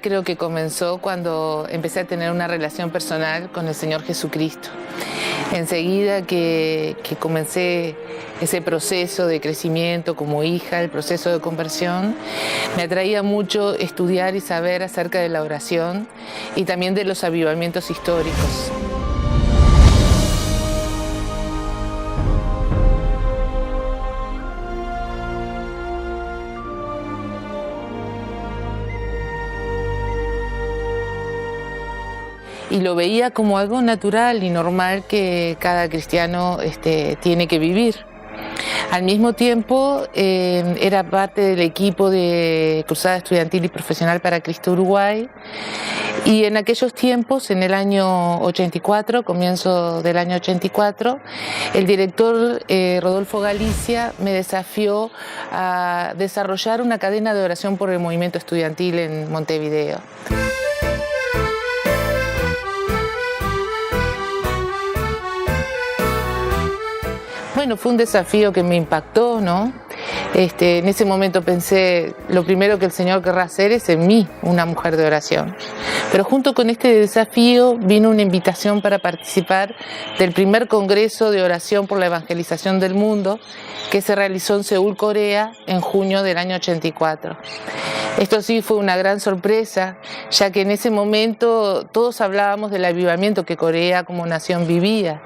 Creo que comenzó cuando empecé a tener una relación personal con el Señor Jesucristo. Enseguida que comencé ese proceso de crecimiento como hija, el proceso de conversión, me atraía mucho estudiar y saber acerca de la oración y también de los avivamientos históricos. Y lo veía como algo natural y normal que cada cristiano tiene que vivir. Al mismo tiempo, era parte del equipo de Cruzada Estudiantil y Profesional para Cristo Uruguay, y en aquellos tiempos, en el año 84, comienzo del año 84, el director Rodolfo Galicia me desafió a desarrollar una cadena de oración por el movimiento estudiantil en Montevideo. Bueno, fue un desafío que me impactó, ¿no? En ese momento pensé, lo primero que el Señor querrá hacer es en mí una mujer de oración. Pero junto con este desafío vino una invitación para participar del primer Congreso de Oración por la Evangelización del Mundo, que se realizó en Seúl, Corea, en junio del año 84. Esto sí fue una gran sorpresa, ya que en ese momento todos hablábamos del avivamiento que Corea como nación vivía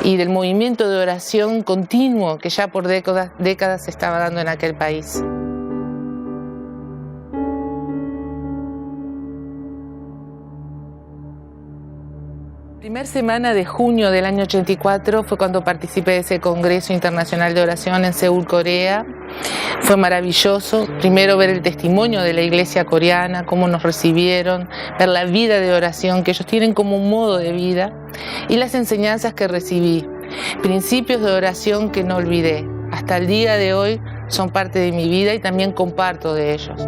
y del movimiento de oración continuo que ya por décadas se estaba dando en aquel país. Primera semana de junio del año 84 fue cuando participé de ese Congreso Internacional de Oración en Seúl, Corea. Fue maravilloso, primero ver el testimonio de la iglesia coreana, cómo nos recibieron, ver la vida de oración que ellos tienen como un modo de vida y las enseñanzas que recibí, principios de oración que no olvidé. Hasta el día de hoy son parte de mi vida y también comparto de ellos.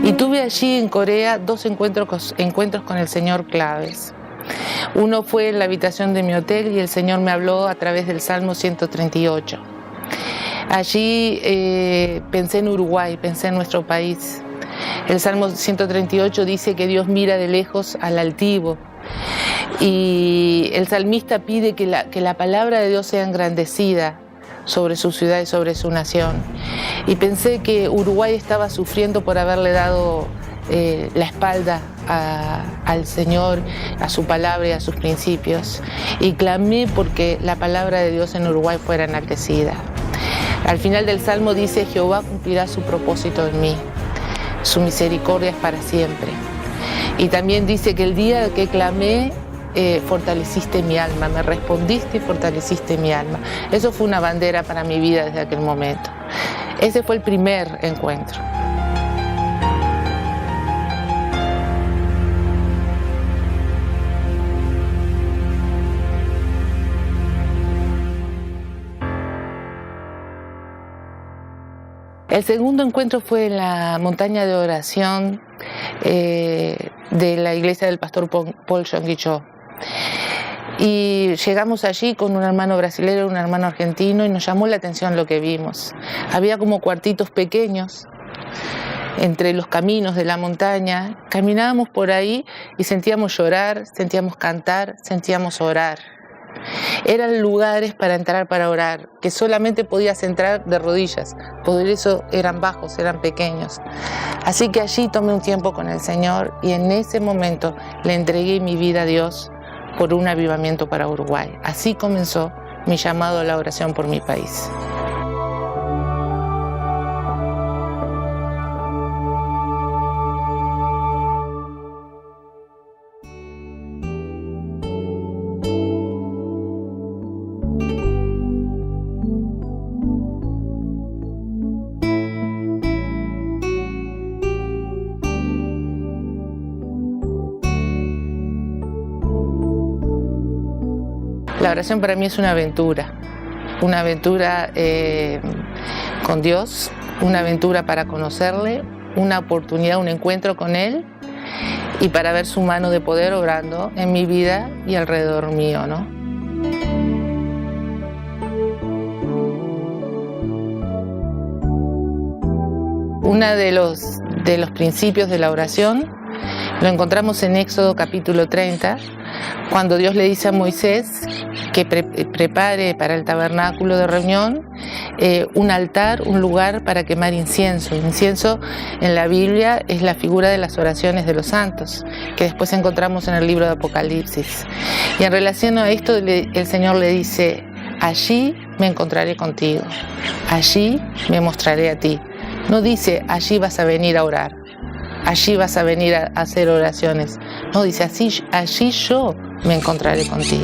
Y tuve allí en Corea dos encuentros con el Señor claves. Uno fue en la habitación de mi hotel y el Señor me habló a través del Salmo 138. Allí pensé en Uruguay, pensé en nuestro país. El Salmo 138 dice que Dios mira de lejos al altivo y el salmista pide que la palabra de Dios sea engrandecida sobre su ciudad y sobre su nación. Y pensé que Uruguay estaba sufriendo por haberle dado la espalda al Señor, a su palabra y a sus principios. Y clamé porque la palabra de Dios en Uruguay fuera enaltecida. Al final del Salmo dice: Jehová cumplirá su propósito en mí, su misericordia es para siempre. Y también dice que el día que clamé, fortaleciste mi alma, me respondiste y fortaleciste mi alma. Eso fue una bandera para mi vida desde aquel momento. Ese fue el primer encuentro. El segundo encuentro fue en la montaña de oración de la iglesia del pastor Paul Yonggi-cho. Y llegamos allí con un hermano brasileño y un hermano argentino y nos llamó la atención lo que vimos. Había como cuartitos pequeños entre los caminos de la montaña. Caminábamos por ahí y sentíamos llorar, sentíamos cantar, sentíamos orar. Eran lugares para entrar para orar, que solamente podías entrar de rodillas, por eso eran bajos, eran pequeños. Así que allí tomé un tiempo con el Señor y en ese momento le entregué mi vida a Dios por un avivamiento para Uruguay. Así comenzó mi llamado a la oración por mi país. La oración para mí es una aventura con Dios, una aventura para conocerle, una oportunidad, un encuentro con Él y para ver su mano de poder obrando en mi vida y alrededor mío, ¿no? Uno de los principios de la oración lo encontramos en Éxodo capítulo 30, cuando Dios le dice a Moisés que prepare para el tabernáculo de reunión un altar, un lugar para quemar incienso. Incienso en la Biblia es la figura de las oraciones de los santos, que después encontramos en el libro de Apocalipsis. Y en relación a esto el Señor le dice: allí me encontraré contigo, allí me mostraré a ti. No dice allí vas a venir a orar, allí vas a venir a hacer oraciones. No, dice allí yo me encontraré contigo.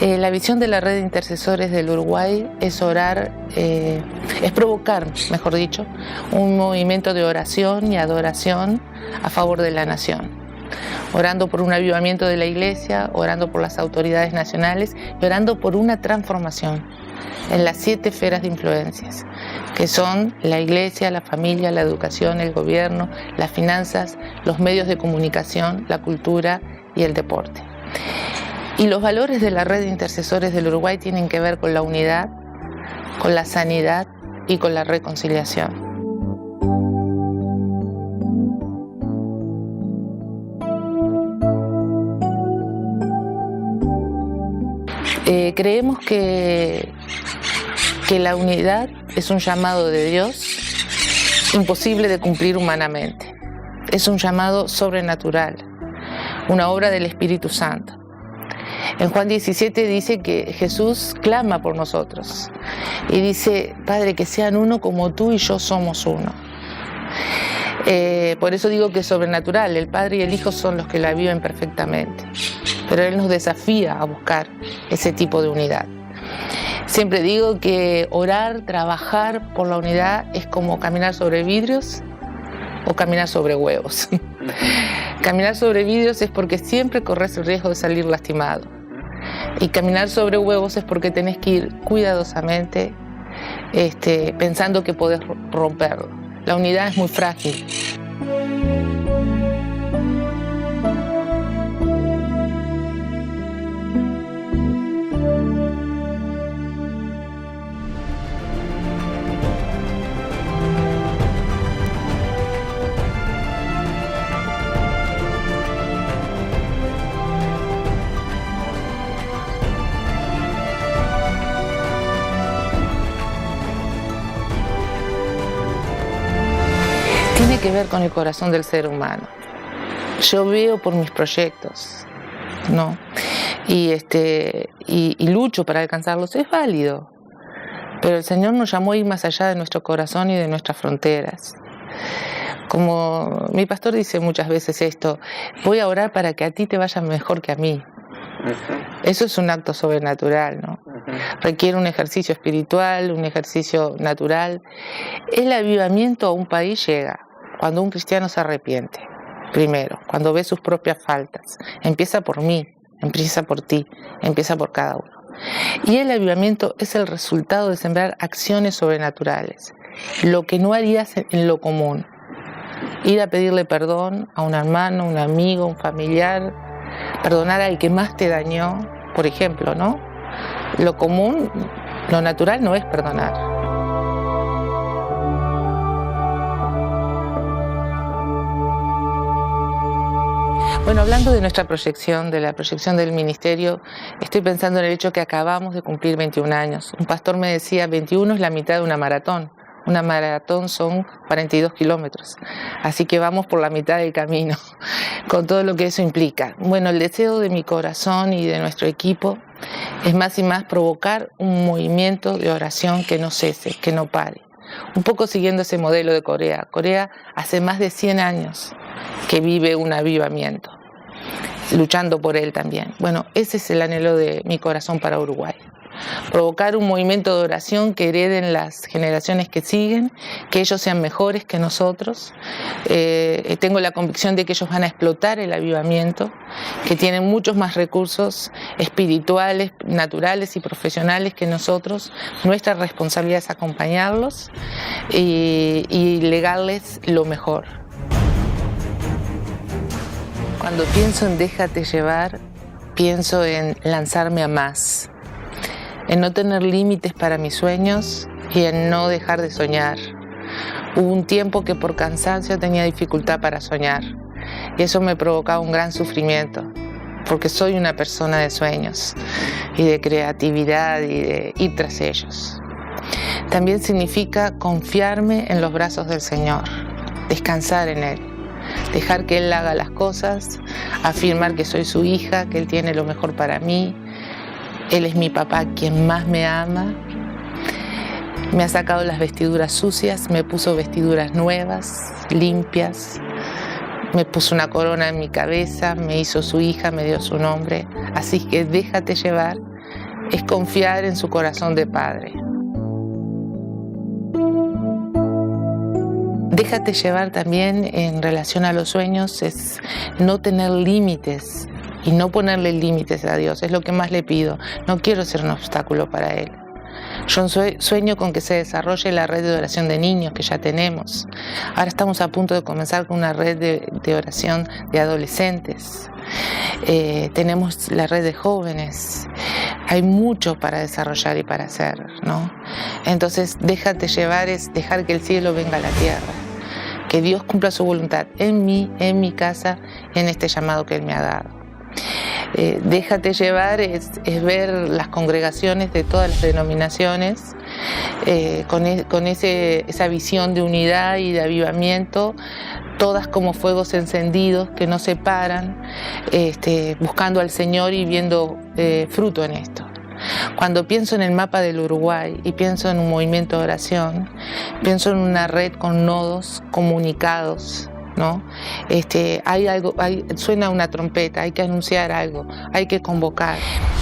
La visión de la red de intercesores del Uruguay es orar, es provocar, mejor dicho, un movimiento de oración y adoración a favor de la nación. Orando por un avivamiento de la iglesia, orando por las autoridades nacionales y orando por una transformación en las 7 esferas de influencias, que son la iglesia, la familia, la educación, el gobierno, las finanzas, los medios de comunicación, la cultura y el deporte. Y los valores de la red de intercesores del Uruguay tienen que ver con la unidad, con la sanidad y con la reconciliación. Creemos que la unidad es un llamado de Dios imposible de cumplir humanamente. Es un llamado sobrenatural, una obra del Espíritu Santo. En Juan 17 dice que Jesús clama por nosotros y dice: Padre, que sean uno como tú y yo somos uno. Por eso digo que es sobrenatural. El Padre y el Hijo son los que la viven perfectamente, pero Él nos desafía a buscar ese tipo de unidad. Siempre digo que orar, trabajar por la unidad es como caminar sobre vidrios o caminar sobre huevos. Caminar sobre vidrios es porque siempre corres el riesgo de salir lastimado. Y caminar sobre huevos es porque tenés que ir cuidadosamente, pensando que podés romperlo. La unidad es muy frágil. Tiene que ver con el corazón del ser humano. Yo veo por mis proyectos, ¿no? Y lucho para alcanzarlos. Es válido, pero el Señor nos llamó a ir más allá de nuestro corazón y de nuestras fronteras. Como mi pastor dice muchas veces esto: voy a orar para que a ti te vaya mejor que a mí. Eso es un acto sobrenatural, ¿no? Requiere un ejercicio espiritual, un ejercicio natural. El avivamiento a un país llega cuando un cristiano se arrepiente, primero, cuando ve sus propias faltas. Empieza por mí, empieza por ti, empieza por cada uno. Y el avivamiento es el resultado de sembrar acciones sobrenaturales, lo que no harías en lo común. Ir a pedirle perdón a un hermano, un amigo, un familiar, perdonar al que más te dañó, por ejemplo, ¿no? Lo común, lo natural no es perdonar. Bueno, hablando de nuestra proyección, de la proyección del ministerio, estoy pensando en el hecho que acabamos de cumplir 21 años. Un pastor me decía: 21 es la mitad de una maratón. Una maratón son 42 kilómetros. Así que vamos por la mitad del camino, con todo lo que eso implica. Bueno, el deseo de mi corazón y de nuestro equipo es más y más provocar un movimiento de oración que no cese, que no pare. Un poco siguiendo ese modelo de Corea. Corea hace más de 100 años que vive un avivamiento, luchando por él también. Bueno, ese es el anhelo de mi corazón para Uruguay. provocar un movimiento de oración que hereden las generaciones que siguen, que ellos sean mejores que nosotros. Tengo la convicción de que ellos van a explotar el avivamiento, que tienen muchos más recursos espirituales, naturales y profesionales que nosotros. Nuestra responsabilidad es acompañarlos y legarles lo mejor. Cuando pienso en déjate llevar, pienso en lanzarme a más, en no tener límites para mis sueños y en no dejar de soñar. Hubo un tiempo que por cansancio tenía dificultad para soñar y eso me provocaba un gran sufrimiento, porque soy una persona de sueños y de creatividad y de ir tras ellos. También significa confiarme en los brazos del Señor, descansar en Él, dejar que Él haga las cosas, afirmar que soy su hija, que Él tiene lo mejor para mí. Él es mi papá, quien más me ama. Me ha sacado las vestiduras sucias, me puso vestiduras nuevas, limpias. Me puso una corona en mi cabeza, me hizo su hija, me dio su nombre. Así que déjate llevar, es confiar en su corazón de padre. Déjate llevar también en relación a los sueños, es no tener límites y no ponerle límites a Dios, es lo que más le pido. No quiero ser un obstáculo para Él. Yo sueño con que se desarrolle la red de oración de niños que ya tenemos. Ahora estamos a punto de comenzar con una red de oración de adolescentes. Tenemos la red de jóvenes. Hay mucho para desarrollar y para hacer, ¿no? Entonces, déjate llevar es dejar que el cielo venga a la tierra. Que Dios cumpla su voluntad en mí, en mi casa, en este llamado que Él me ha dado. Déjate llevar es ver las congregaciones de todas las denominaciones con esa visión de unidad y de avivamiento, todas como fuegos encendidos que no se paran, buscando al Señor y viendo fruto en esto. Cuando pienso en el mapa del Uruguay y pienso en un movimiento de oración, pienso en una red con nodos comunicados, ¿no? Suena una trompeta, hay que anunciar algo, hay que convocar.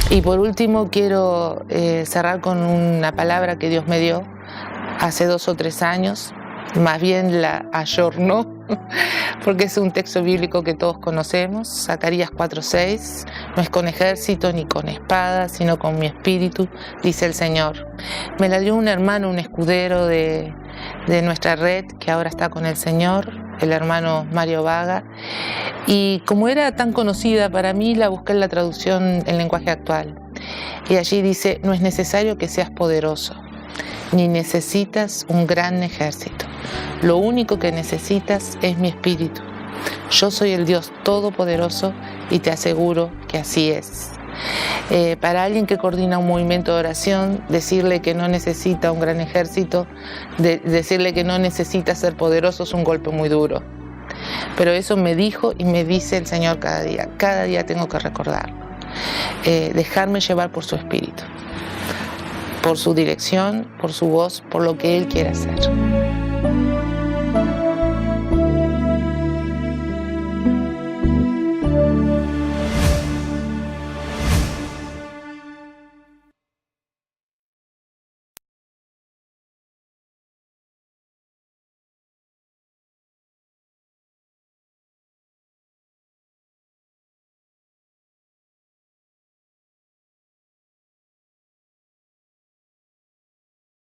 Y por último quiero cerrar con una palabra que Dios me dio hace 2 o 3 años, más bien la ayornó, porque es un texto bíblico que todos conocemos, Zacarías 4:6, no es con ejército ni con espada, sino con mi espíritu, dice el Señor. Me la dio un hermano, un escudero de nuestra red, que ahora está con el Señor, el hermano Mario Vaga, y como era tan conocida para mí, la busqué en la traducción en lenguaje actual. Y allí dice, no es necesario que seas poderoso, ni necesitas un gran ejército. Lo único que necesitas es mi espíritu. Yo soy el Dios Todopoderoso y te aseguro que así es. Para alguien que coordina un movimiento de oración, decirle que no necesita un gran ejército, decirle que no necesita ser poderoso es un golpe muy duro. Pero eso me dijo y me dice el Señor cada día. Cada día tengo que recordarlo. Dejarme llevar por su espíritu, por su dirección, por su voz, por lo que Él quiere hacer.